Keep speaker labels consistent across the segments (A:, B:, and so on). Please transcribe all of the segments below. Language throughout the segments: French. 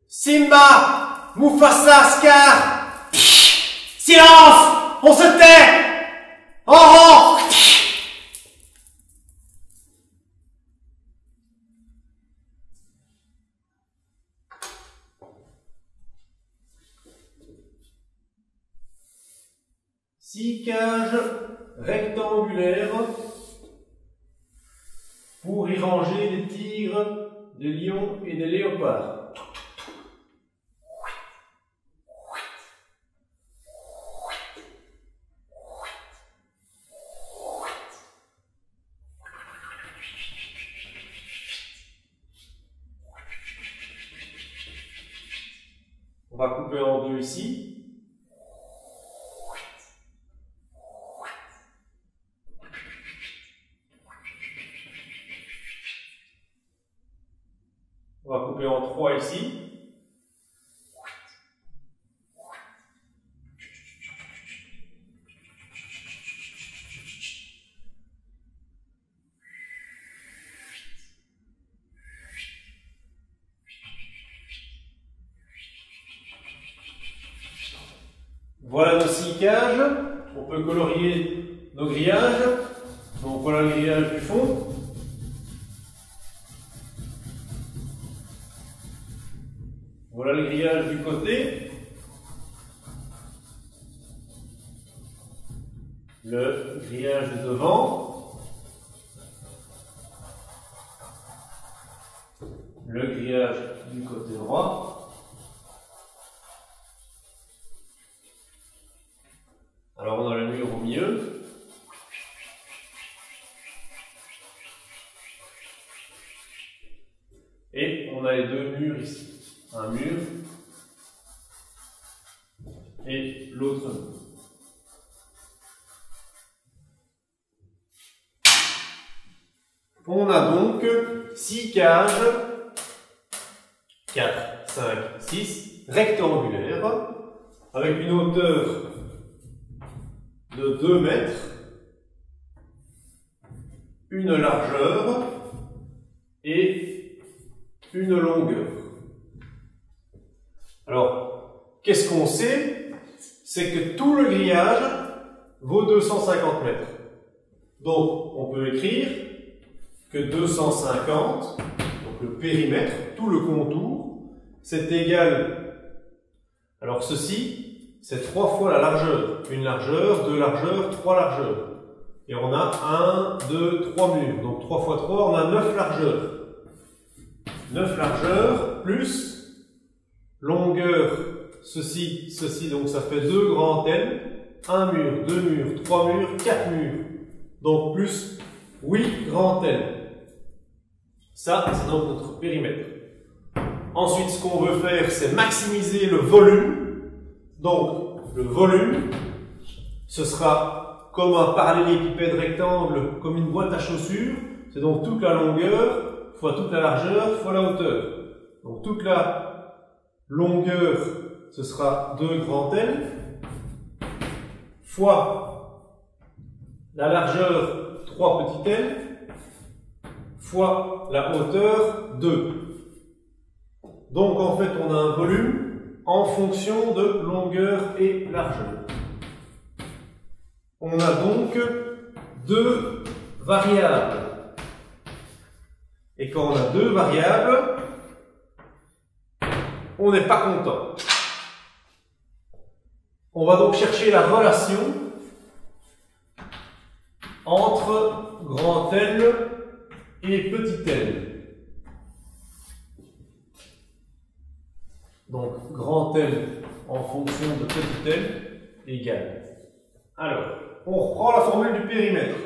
A: Simba, Mufasa, Scar. Silence! On se tait! En rang! Six cages rectangulaires pour y ranger des tigres, des lions et des léopards. On va couper en deux ici. On va couper en trois ici. Voilà nos six cages. On peut colorier nos grillages. Donc voilà le grillage du fond. Voilà le grillage du côté. Le grillage de devant. Le grillage du côté droit. Alors on a le mur au milieu. Et on a les deux murs ici. Un mur et l'autre mur. On a donc 6 cages, 4, 5, 6, rectangulaires, avec une hauteur de 2 mètres, une largeur et une longueur. Alors, qu'est-ce qu'on sait? C'est que tout le grillage vaut 250 mètres. Donc, on peut écrire que 250, donc le périmètre, tout le contour, c'est égal. Alors, ceci, c'est 3 fois la largeur. Une largeur, 2 largeurs, 3 largeurs. Et on a 1, 2, 3 murs. Donc, 3 fois 3, on a 9 largeurs. 9 largeurs plus longueur, ceci, donc ça fait 2 grands L, 1 mur, 2 murs, 3 murs, 4 murs, donc plus 8 grands L. Ça, c'est donc notre périmètre. Ensuite, ce qu'on veut faire, c'est maximiser le volume. Donc, le volume, ce sera comme un parallélépipède rectangle, comme une boîte à chaussures. C'est donc toute la longueur fois toute la largeur fois la hauteur. Donc, toute la longueur, ce sera 2 grands L, fois la largeur 3 petits L, fois la hauteur 2. Donc en fait, on a un volume en fonction de longueur et largeur. On a donc 2 variables. Et quand on a 2 variables, on n'est pas content. On va donc chercher la relation entre grand L et petit l. Donc grand L en fonction de petit l égale. Alors, on reprend la formule du périmètre.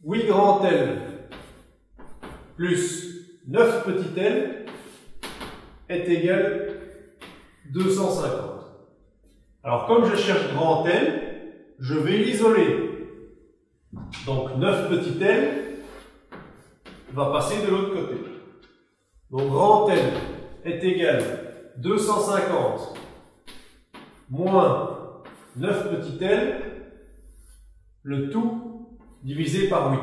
A: 8 grand L plus 9 petit l est égal 250. Alors comme je cherche grand L, je vais l'isoler. Donc 9 petit l va passer de l'autre côté. Donc grand L est égal 250 moins 9 petit l, le tout divisé par 8.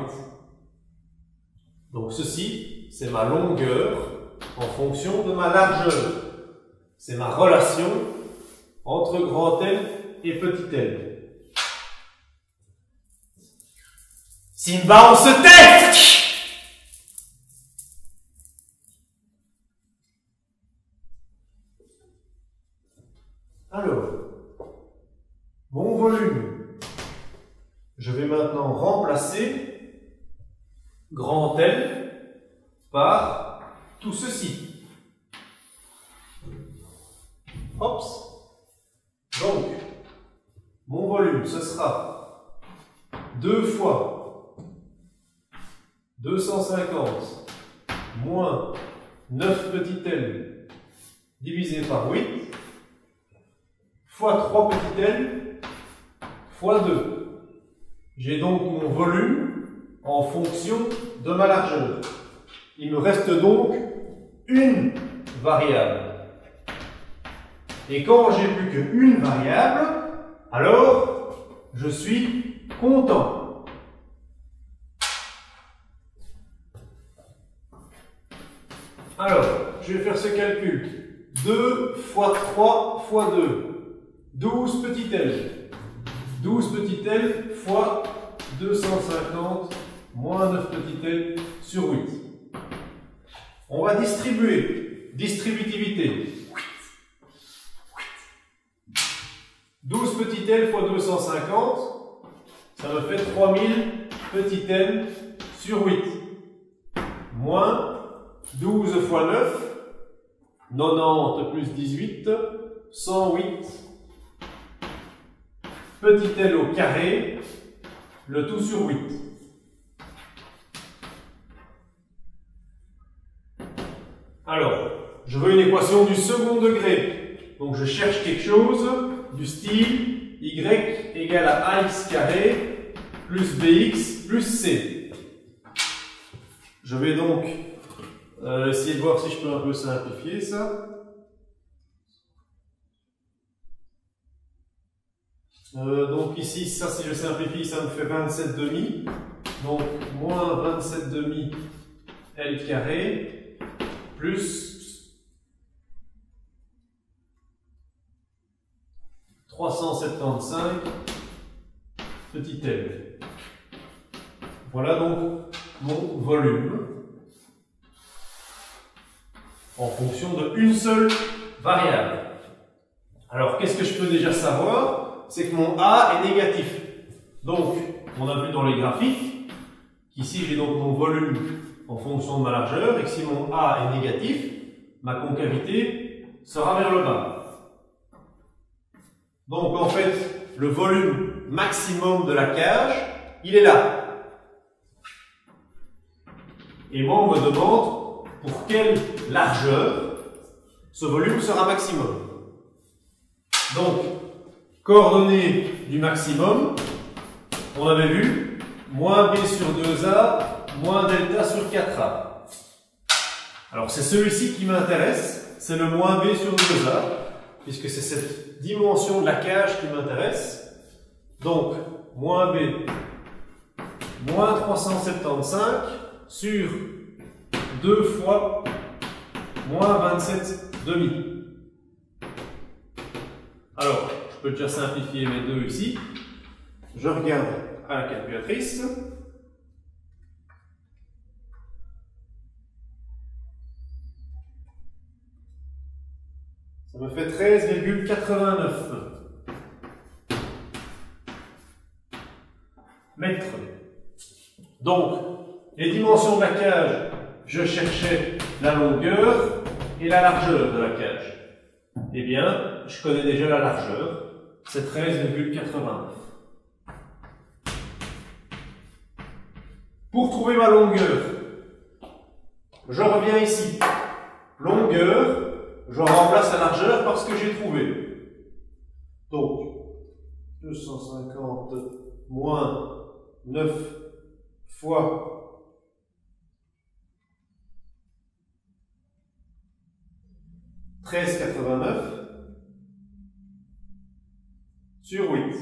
A: Donc ceci, c'est ma longueur en fonction de ma largeur. C'est ma relation entre grand L et petit l. Simba, on se tait! Alors, mon volume, je vais maintenant remplacer grand L par tout ceci. Hops. Donc, mon volume, ce sera 2 fois 250 moins 9 petit l divisé par 8 fois 3 petit l fois 2. J'ai donc mon volume en fonction de ma largeur. Il me reste donc une variable. Et quand j'ai plus qu'une variable, alors je suis content. Alors, je vais faire ce calcul. 2 fois 3 fois 2. 12 petit l. 12 petit l fois 250 moins 9 petit l sur 8. On va distribuer. Distributivité. 12 petit l fois 250, ça me fait 3000 petit l sur 8. Moins 12 fois 9, 90 plus 18, 108 petit l au carré, le tout sur 8. Alors, je veux une équation du second degré. Donc je cherche quelque chose du style y égale à ax carré plus bx plus c. Je vais donc essayer de voir si je peux un peu simplifier ça. Donc ici, ça si je simplifie, ça me fait 27 demi. Donc moins 27 demi L carré plus 375 petit l. Voilà donc mon volume en fonction d'une seule variable. Alors qu'est-ce que je peux déjà savoir? C'est que mon A est négatif. Donc, on a vu dans les graphiques qu'ici j'ai donc mon volume en fonction de ma largeur et que si mon A est négatif, ma concavité sera vers le bas. Donc en fait, le volume maximum de la cage, il est là. Et moi, on me demande pour quelle largeur ce volume sera maximum. Donc, coordonnées du maximum, on avait vu, moins B sur 2A, moins delta sur 4A. Alors c'est celui-ci qui m'intéresse, c'est le moins B sur 2A, puisque c'est cette dimension de la cage qui m'intéresse. Donc, moins B, moins 375 sur 2 fois moins 27 demi. Alors, je peux déjà simplifier mes deux ici. Je regarde à la calculatrice. Ça me fait 13,89 mètres. Donc, les dimensions de la cage, je cherchais la longueur et la largeur de la cage. Eh bien, je connais déjà la largeur, c'est 13,89. Pour trouver ma longueur, je reviens ici. Longueur, je remplace la largeur par ce que j'ai trouvé. Donc, 250 moins 9 fois 13,89 sur 8.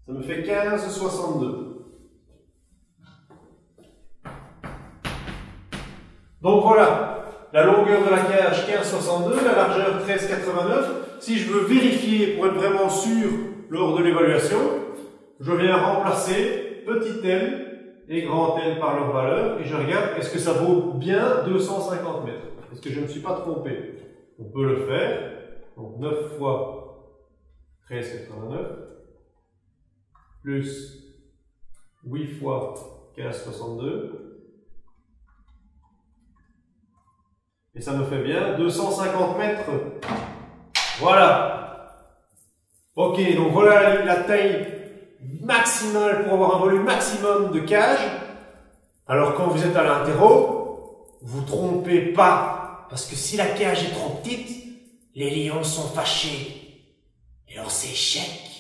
A: Ça me fait 15,62. Donc voilà, la longueur de la cage 15,62, la largeur 13,89. Si je veux vérifier pour être vraiment sûr lors de l'évaluation, je viens remplacer petit L et grand L par leur valeur et je regarde est-ce que ça vaut bien 250 mètres. Est-ce que je ne me suis pas trompé? On peut le faire. Donc 9 fois 13,89 plus 8 fois 15,62 et ça me fait bien 250 mètres. Voilà. Ok, donc voilà la taille maximale pour avoir un volume maximum de cage. Alors quand vous êtes à l'interro, vous trompez pas, parce que si la cage est trop petite, les lions sont fâchés et alors c'est échec.